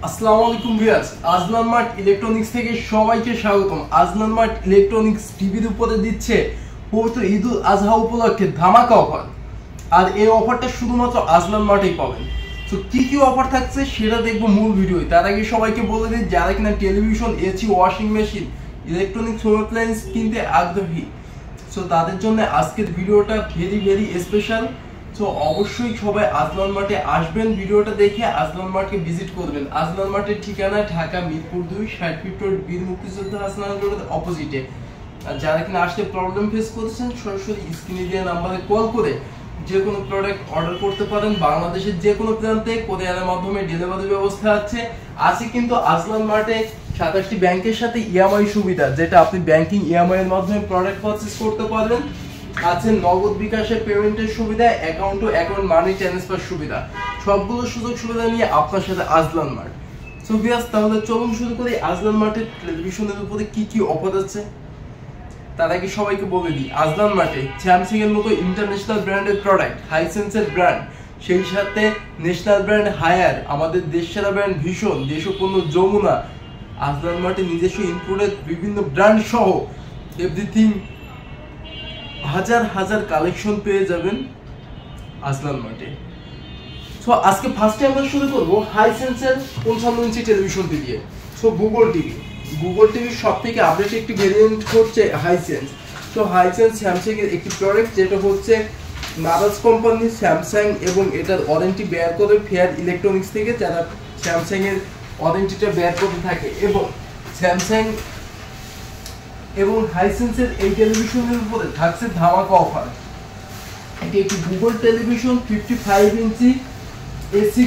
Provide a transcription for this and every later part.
আসসালামু আলাইকুম viewers, Azlan mart electronics থেকে সবাইকে স্বাগতম। আজলান মার্ট ইলেকট্রনিক্স টিভির উপরে দিচ্ছে পবিত্র ঈদুল আজহা উপলক্ষে ধামাকা অফার। আর এই অফারটা শুধুমাত্র আজলান মার্টেই পাবেন। তো কি কি অফার থাকছে সেটা দেখবো মূল ভিডিওয়। তার আগে সবাইকে বলে দিই, যারা কিনা television, AC, washing machine, electronics home appliance কিনতে আগ্রহী, সো তাদের জন্য আজকের ভিডিওটা ভেরি স্পেশাল। তো অবশ্যই সবাই আজলান মার্টে আসবেন, ভিডিওটা দেখে আজলান মার্টকে ভিজিট করবেন। আজলান মার্টের ঠিকানা ঢাকা মিরপুর 2 60 ফিট রোড, বীর মুক্তিযোদ্ধা হাসনাত রোডের অপোজিটে। আর যারা কিনা আসতে প্রবলেম ফেস করছেন, সরাসরি স্ক্রিনে দেওয়া নাম্বারে কল করে যে কোনো প্রোডাক্ট অর্ডার করতে পারেন। বাংলাদেশের যে কোনো প্রান্তে কোরিয়ারের মাধ্যমে ডেলিভারি ব্যবস্থা আছে কিন্তু আজলান মার্টে 27টি ব্যাংকের সাথে ইএমআই সুবিধা, যেটা আপনি ব্যাংকিং ইএমআই এর মাধ্যমে প্রোডাক্ট পারচেজ করতে পারবেন। আছে নগদ বিকাশের পেমেন্টের সুবিধা, account two account money transfer সুবিধা। সবগুলো সুযোগ সুবিধা নিয়ে আপনার সাথে আজলান মার্ট। সো ভিউয়ার্স, তাহলে চলুন শুরু করি আজলান মার্টের টেলিভিশনের উপরে কি কি অফার আছে। তার আগে সবাইকে বলে দিই, আজলান মার্টে স্যামসাং এর মতো ইন্টারন্যাশনাল ব্র্যান্ডের প্রোডাক্ট, হাইসেন্সের ব্র্যান্ড, সেই সাথে ন্যাশনাল ব্র্যান্ড হায়ার, আমাদের দেশসেরা ব্র্যান্ড ভীষণ, দেশপণ্য যমুনা, আজলান মার্টে নিজস্ব ইনপুটের বিভিন্ন ব্র্যান্ড সহ এভরিথিং হাজার কালেকশন পেয়ে যাবেন আজলান মার্টে। সো আজকে ফার্স্টে আমরা শুরু করব হাইসেন্সের 55 ইঞ্চি টেলিভিশনটি দিয়ে। সো গুগল টিভির সব থেকে আপডেট একটি ভেরিয়েন্ট হচ্ছে হাইসেন্স। সো হাইসেন্স স্যামসাং এর একটি প্রোডাক্ট, যেটা হচ্ছে নারাজ কোম্পানি স্যামসাং, এবং এটার ওয়ারেন্টি বেয়ার করে ফেয়ার ইলেকট্রনিক্স থেকে, যারা স্যামসাং এর ওয়ারেন্টিটা বেয়ার করতে থাকে। এবং স্যামসাং এবং হাইসেন্সের এই টেলিভিশনের উপরে থাকছে ধামাকা অফার। এটি একটি গুগল টেলিভিশন 55 ইঞ্চি A6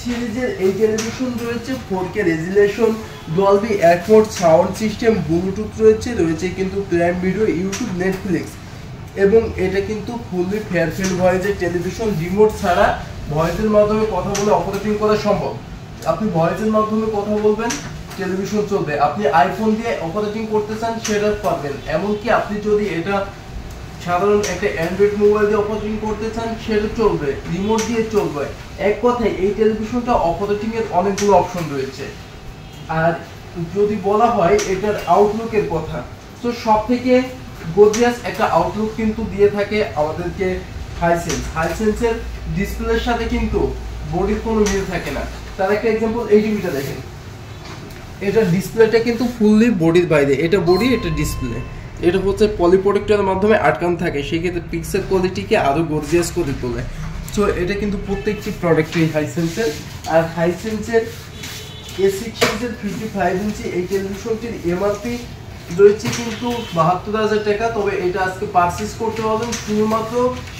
সিরিজের এই টেলিভিশন রয়েছে 4K resolution, Dolby Atmos sound system, Bluetooth রয়েছে কিন্তু প্রাইম ভিডিও, ইউটিউব, নেটফ্লিক্স। এবং এটা কিন্তু ফুললি ফেয়ারফিল্ড ভয়েসের টেলিভিশন। রিমোট ছাড়া ভয়েসের মাধ্যমে কথা বলে অপারেটিং করা সম্ভব। আপনি ভয়েসের মাধ্যমে কথা বলবেন, টেলিভিশন চলবে। আপনি আইফোন দিয়ে অপারেটিং করতে চান, সেটা পারবেন। এমনকি আপনি যদি এটা সাধারণ একটা অ্যান্ড্রয়েড মোবাইল দিয়ে অপারেটিং করতে চান, সেটা চলবে, রিমোট দিয়ে চলবে। এক কথায় এই টেলিভিশনটা অপারেটিং এর অনেকগুলো অপশন রয়েছে। আর যদি বলা হয় এটার আউটলুকের কথা, তো সব থেকে গর্জিয়াস একটা আউটলুক কিন্তু দিয়ে থাকে আমাদেরকে হাইসেন্সের ডিসপ্লের সাথে কিন্তু বডির কোনো মিল থাকে না। তার একটা এক্সাম্পল এই টিভিটা দেখেন, এটা ডিসপ্লেটা কিন্তু ফুললি বডির বাইরে, এটা বডি, এটা ডিসপ্লে। এটা হচ্ছে পলিপ্রোটেক্টরের মাধ্যমে আটকানো থাকে, সেক্ষেত্রে পিক্সেল কোয়ালিটিকে আরো গর্জিয়াস করে তোলে। সো এটা কিন্তু প্রত্যেকটি প্রোডাক্টই হাইসেন্সের। আর হাইসেন্সের A6 সিরিজের 55 ইঞ্চি এই টেলিভিশনটির এমআরপি রয়েছে কিন্তু 72,000 টাকা। তবে এটা আজকে পারচেজ করতে পারবেন শুধুমাত্র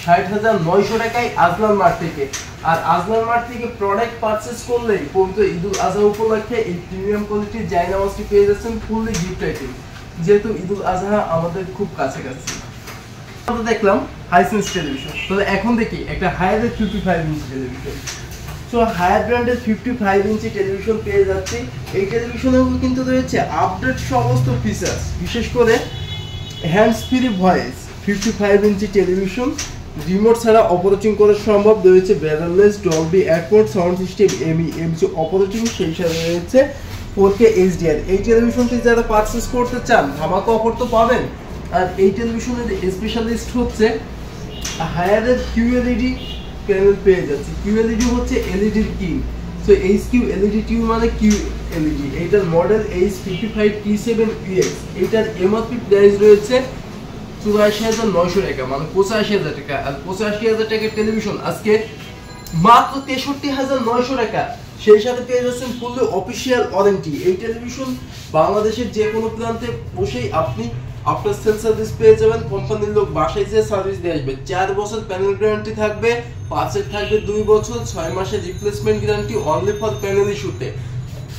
60,900 টাকায় আজলান মার্ট থেকে। আর আজলান মার্ট থেকে প্রোডাক্ট পারচেজ করলেই পবিত্র ঈদুল আজহা উপলক্ষে এই প্রিমিয়াম কোয়ালিটির জায়নামাজটি পেয়ে যাচ্ছেন ফুললি গিফট আইটেম, যেহেতু ঈদুল আজহা আমাদের খুব কাছাকাছি। আমরা দেখলাম হাইসেন্স টেলিভিশন, তাহলে এখন দেখি একটা হায়ারের 55 ইঞ্চি টেলিভিশন। সো হায়ার ব্র্যান্ডের 55 ইঞ্চি টেলিভিশন পেয়ে যাচ্ছি। এই টেলিভিশনেও কিন্তু রয়েছে আপডেট সমস্ত ফিচার্স, বিশেষ করে hands free voice. 55 inch television, remote ছাড়া অপারেটিং করা সম্ভব, রয়েছে wireless, Dolby Atmos sound system, MEMC operating, সেই সাথে রয়েছে 4K HDR। এই টেলিভিশনটি যারা পারচেজ করতে চান, ধামাকা অফার তো পাবেন। আর এই টেলিভিশনের স্পেশালিস্ট হচ্ছে হায়ারের QLED প্যানেল পেয়ে যাচ্ছে। QLED হচ্ছে এলইডির কিং। সো QLED টিউব মানে QLED। এইটার মডেল H55T7UX। এইটার এমআরপি প্রাইস রয়েছে 84,900 টাকা, মানে 85,000 টাকা। আর 85,000 টাকার টেলিভিশন আজকে মাত্র 63,900 টাকা। সেই সাথে পেয়ে যাচ্ছেন ফুললি অফিসিয়াল ওয়ারেন্টি। এই টেলিভিশন বাংলাদেশের যে কোনো প্রান্তে বসেই আপনি আফটার সেল সার্ভিস পেয়ে যাবেন। কোম্পানির লোক বাসায় যেয়ে সার্ভিস দিয়ে আসবে। 4 বছর প্যানেল গ্যারান্টি থাকবে, পার্সেল থাকবে 2 বছর, 6 মাসের replacement guarantee only for panel ইস্যুতে।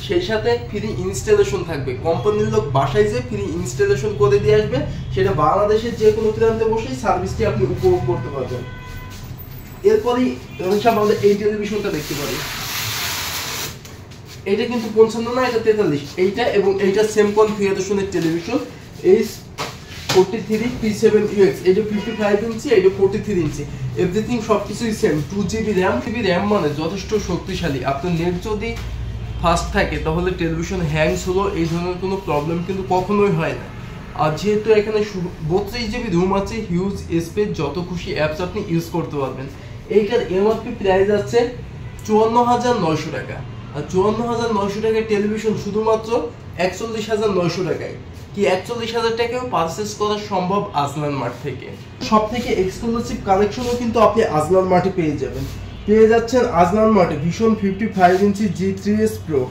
সেই সাথে ফ্রি ইনস্টলেশন থাকবে, কোম্পানির লোক বাসায় যেয়ে ফ্রি ইনস্টলেশন করে দিয়ে আসবে। সেটা বাংলাদেশের যে কোনো প্রান্তে বসেই সার্ভিসটি আপনি উপভোগ করতে পারবেন। এরপরই আমরা এই টেলিভিশনটা দেখতে পারি। এটা কিন্তু 55 না, এটা 43। এইটা এবং এইটা সেম কনফিগারেশনের টেলিভিশন। এই 43 P7UX, এটা 55 ইঞ্চি, এটা 43 ইঞ্চি, এভরিথিং সবকিছুই সেম। 2GB র্যাম মানে যথেষ্ট শক্তিশালী। আপনার নেট যদি ফাস্ট থাকে তাহলে টেলিভিশন হ্যাংস হলো এই ধরনের কোনো প্রবলেম কিন্তু কখনোই হয় না। আর যেহেতু এখানে 32GB রুম আছে, হিউজ স্পেস, যত খুশি অ্যাপস আপনি ইউজ করতে পারবেন। এইটার এমআরপি প্রাইস আছে 54,900 টাকা। আর 54,900 টাকায় টেলিভিশন শুধুমাত্র 41,900 টাকায়, কি 41,000 টাকায় পারচেস করা সম্ভব আজলান মার্ট থেকে। সব থেকে এক্সক্লুসিভ কালেকশনও কিন্তু আপনি আজলান মার্টে পেয়ে যাবেন। পেয়ে যাচ্ছেন আজলান মার্টে ভিশন 55 ইঞ্চি G3s Pro।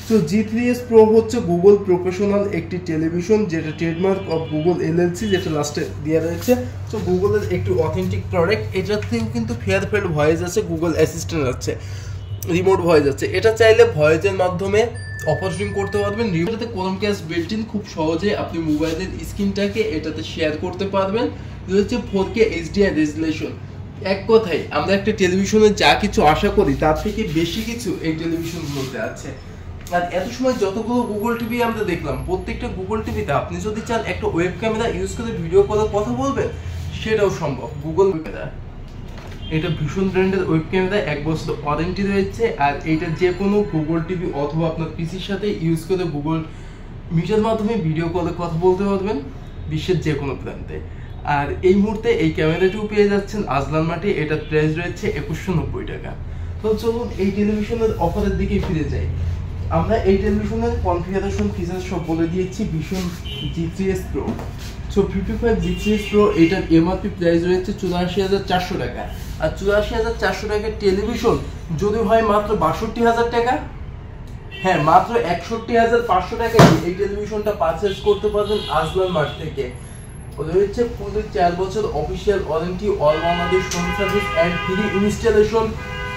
তো G3s Pro হচ্ছে গুগল প্রফেশনাল একটি টেলিভিশন, যেটা ট্রেডমার্ক অফ গুগল LLC, যেটা লাস্টে দেওয়া রয়েছে। তো গুগলের একটি অথেন্টিক প্রোডাক্ট। এটার থেকেও কিন্তু ফেয়ারফেল ভয়েস আছে, গুগল অ্যাসিস্ট্যান্ট আছে, রিমোট ভয়েস আছে। এটা চাইলে ভয়েসের মাধ্যমে অপারেটিং করতে পারবেন। রিমোটে ক্রোমক্যাস্ট বিল্ট ইন, খুব সহজে আপনি মোবাইলের স্ক্রিনটাকে এটাতে শেয়ার করতে পারবেন। রয়েছে 4K HDR রেজুলেশন। এক কথায় আমরা একটা টেলিভিশনে যা কিছু আশা করি তার থেকে বেশি কিছু এই টেলিভিশনগুলোতে আছে। আর এত সময় যতগুলো গুগল টিভি আমরা দেখলাম, প্রত্যেকটা গুগল টিভিতে আপনি যদি চান একটা ওয়েব ক্যামেরা ইউজ করে ভিডিও কলে কথা বলবেন, সেটাও সম্ভব। গুগল ক্যামেরা, এটা ভীষণ ব্র্যান্ডের ওয়েব ক্যামেরা, 1 বছর ওয়ারেন্টি রয়েছে। আর এটা যে কোনো গুগল টিভি অথবা আপনার পিসির সাথে ইউজ করে গুগল মিটের মাধ্যমে ভিডিও কলে কথা বলতে পারবেন বিশ্বের যে কোনো প্রান্তে। আর এই মুহূর্তে এই ক্যামেরাটিও পেয়ে যাচ্ছেন আজলান মার্টে। এটার প্রাইস রয়েছে 2190 টাকা। তো চলুন এই টেলিভিশনের অফারের দিকে ফিরে যাই। আমরা এই টেলিভিশনের কনফিগারেশন ফিচার সব বলে দিয়েছি vision G3s Pro। So 55 G3s Pro, এটার এমআরপি প্রাইস রয়েছে 84,400 টাকা। আর 84,400 টাকার টেলিভিশন যদি হয় মাত্র 62,000 টাকা, হ্যাঁ মাত্র 61,500 টাকায় এই টেলিভিশনটা পারচেস করতে পারবেন আজলান মার্ট থেকে। রয়েছে ফুললি 4 বছর official warranty, all Bangladesh home service and free installation,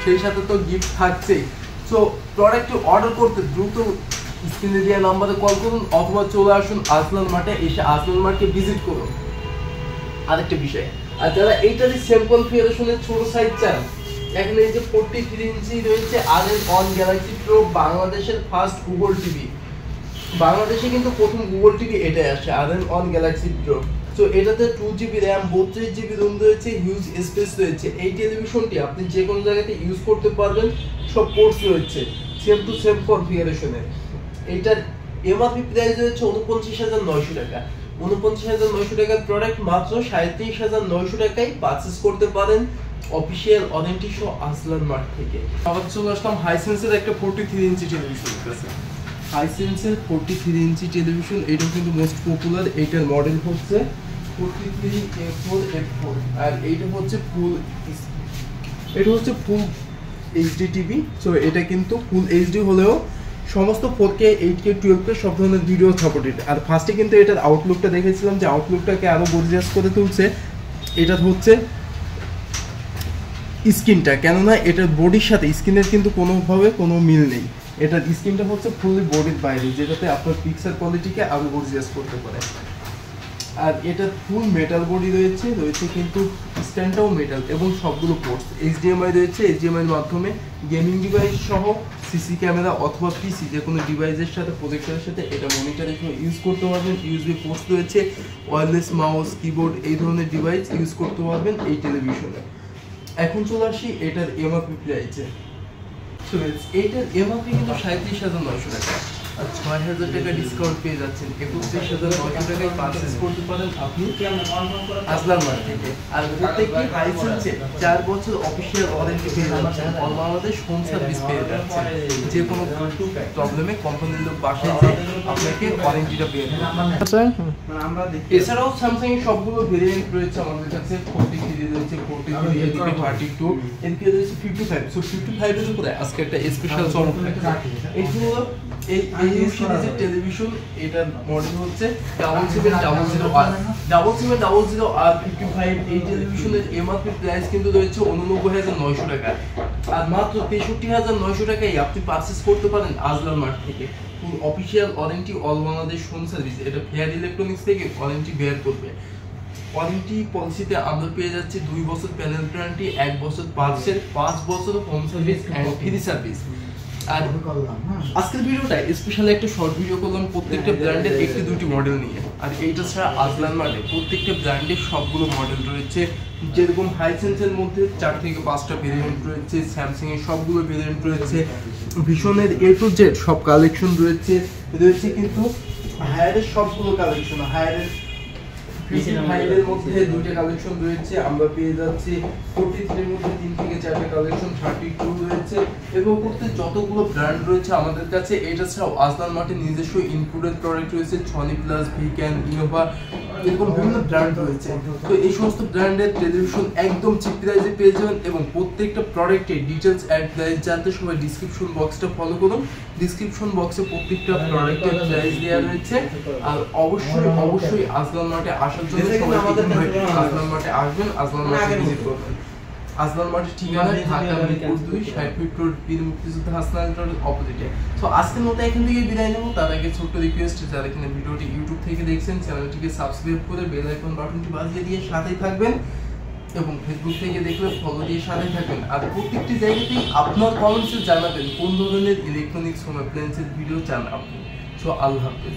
সেই সাথে তো গিফট থাকছেই। সো প্রোডাক্টটি অর্ডার করতে দ্রুত স্ক্রিনে দেওয়া নাম্বারে কল করুন অথবা চলে আসুন আজলান মার্টে, এসে আজলান মার্টকে ভিজিট করুন। আরেকটা বিষয়, আর যারা এইটারই সেম কনফিগারেশনের ছোট সাইজ চান, এখানে এই যে 43 ইঞ্চি রয়েছে RN1 গ্যালাক্সি প্রো, বাংলাদেশের ফার্স্ট গুগল টিভি। বাংলাদেশে কিন্তু প্রথম গুগল টিভি এটাই আসে, RN1 গ্যালাক্সি প্রো। সো এটাতে 2GB র্যাম, 32GB রুম রয়েছে, হিউজ স্পেস রয়েছে। এই টেলিভিশনটি আপনি যে কোনো জায়গাতে ইউজ করতে পারবেন, সব পোর্টস রয়েছে সেম টু সেম কনফিগারেশনে। এটার এমআরপি প্রাইস রয়েছে 49,900 টাকা। 49,900 টাকার প্রোডাক্ট মাত্র 37,900 টাকায় পারচেস করতে পারেন অফিসিয়াল ওয়ারেন্টি সহ আজলান মার্ট থেকে। আবার চলে আসলাম হাইসেন্সের একটা 43 ইঞ্চি টেলিভিশন কাছে। হাইসেন্সের 43 ইঞ্চি টেলিভিশন, এটাও কিন্তু মোস্ট পপুলার। এটার মডেল হচ্ছে 43A4F4। আর এইটা হচ্ছে ফুল এইচডি টিভি। সো এটা কিন্তু ফুল এইচডি হলেও সমস্ত 4K 8K 12K সব ধরনের ভিডিও সাপোর্টেড। আর ফার্স্টে কিন্তু এটার আউটলুকটা দেখেছিলাম যে আউটলুকটাকে আরো গর্জিয়াস করে তুলছে। এটা হচ্ছে স্ক্রিনটা, কেননা এটার বডির সাথে স্ক্রিনের কিন্তু কোনোভাবে কোনো মিল নেই। এটার স্ক্রিনটা হচ্ছে ফুললি বডির বাইরে, যেটাতে আপনার পিকচার কোয়ালিটিকে আরো গর্জিয়াস করতে পারে। আর এটা ফুল মেটাল বডি রয়েছে কিন্তু স্ট্যান্ডটাও মেটাল এবং সবগুলো পোর্টস। HDMI রয়েছে, HDMI এর মাধ্যমে গেমিং ডিভাইস সহ সিসি ক্যামেরা অথবা পিসি যে কোনো ডিভাইসের সাথে প্রজেক্টরের সাথে এটা মনিটরের জন্য ইউজ করতে পারবেন। USB পোর্টস রয়েছে, ওয়্যারলেস মাউস, কিবোর্ড এই ধরনের ডিভাইস ইউজ করতে পারবেন এই টেলিভিশনে। এখন চলে আসি এটার এমআরপি প্রাইসে। এইটার এমআরপি কিন্তু 37,900 টাকা। আর 6,000 টাকা ডিসকাউন্ট পেয়ে যাচ্ছেন, 31,900 টাকায় পারচেস করতে পারেন আপনি আজলান মার্ট থেকে। আর প্রত্যেকটি হাইসেন্সে 4 বছর অফিসিয়াল ওয়ারেন্টি পেয়ে যাচ্ছেন, অল বাংলাদেশ হোম সার্ভিস পেয়ে যাচ্ছেন। যে কোনো প্রবলেমে কোম্পানির লোক বাসায় যে আপনাকে ওয়ারেন্টিটা পেয়ে যাবে। এছাড়াও স্যামসাং এর সবগুলো ভেরিয়েন্ট রয়েছে আমাদের কাছে। 43 রয়েছে, 43 এদিকে 32, এদিকে রয়েছে 55। সো 55 এর উপরে আজকে একটা স্পেশাল চমক থাকছে। এইগুলো এই সিরিজের টেলিভিশন, এটার মডেল হচ্ছে 7700R55। এই টেলিভিশনের এমআরপি প্রাইস কিন্তু রয়েছে 89,900 টাকা। আর মাত্র 63,900 টাকায় আপনি পারচেস করতে পারেন আজলান মার্ট থেকে। ফুল official warranty, all Bangladesh home service. এটা ফেয়ার ইলেকট্রনিক্স থেকে ওয়ারেন্টি বের করবে। ওয়ারেন্টি পলিসিতে আমরা পেয়ে যাচ্ছি 2 বছর প্যানেল গ্যারান্টি, 1 বছর পার্টসের, 5 বছর home service and free service. আর আজকের ভিডিওটা স্পেশালি একটা শর্ট ভিডিও করলাম প্রত্যেকটা ব্র্যান্ডের একটি দুটি মডেল নিয়ে। আর এইটা ছাড়া আজলান মার্টে প্রত্যেকটা ব্র্যান্ডের সবগুলো মডেল রয়েছে, যেরকম হাইসেন্সের মধ্যে 4 থেকে 5টা ভেরিয়েন্ট রয়েছে, স্যামসাং এর সবগুলো ভেরিয়েন্ট রয়েছে, ভিশনের A to Z সব কালেকশন রয়েছে কিন্তু হায়ারের সবগুলো কালেকশন। হায়ারের মধ্যে দুইটা কালেকশন রয়েছে, আমরা পেয়ে যাচ্ছি 43 এর মধ্যে 3 থেকে 4টা কালেকশন, 32 রয়েছে এবং করতে যতগুলো ব্র্যান্ড রয়েছে আমাদের কাছে। এটা ছাড়াও আজলান মার্টের নিজস্ব ইনক্লুডেড প্রোডাক্ট রয়েছে, সনি প্লাস, ভিক্যান, ইনোভা, এরকম বিভিন্ন ব্র্যান্ড রয়েছে। তো এই সমস্ত ব্র্যান্ডের টেলিভিশন একদম চিপ প্রাইসে পেয়ে যাবেন এবং প্রত্যেকটা প্রোডাক্টের ডিটেলস অ্যান্ড প্রাইস জানতে সবাই ডিসক্রিপশন বক্সটা ফলো করুন। ডিসক্রিপশন বক্সে প্রত্যেকটা প্রোডাক্টের প্রাইস দেওয়া রয়েছে। আর অবশ্যই আজলান মার্টে আসার জন্য সবাই আজলান মার্টে আসবেন, আজলান মার্টে ভিজিট করবেন। আজলান মার্টের ঠিকানা ঢাকা মিরপুর 2 60 ফিট রোড, বীর মুক্তিযোদ্ধা হাসনাত রোডের অপোজিটে। তো আজকের মতো এখান থেকে বিদায় নেব। তার আগে ছোট্ট রিকোয়েস্ট, যারা এখানে ভিডিওটি ইউটিউব থেকে দেখছেন চ্যানেলটিকে সাবস্ক্রাইব করে বেল আইকন বাটনটি বাজিয়ে দিয়ে সাথেই থাকবেন এবং ফেসবুক থেকে দেখলে ফলো দিয়ে সাথে থাকবেন। আর প্রত্যেকটি জায়গাতেই আপনার কমেন্টসে জানাবেন কোন ধরনের ইলেকট্রনিক্স হোম অ্যাপ্লায়েন্সের ভিডিও চান আপনি। সো আল্লাহ হাফেজ।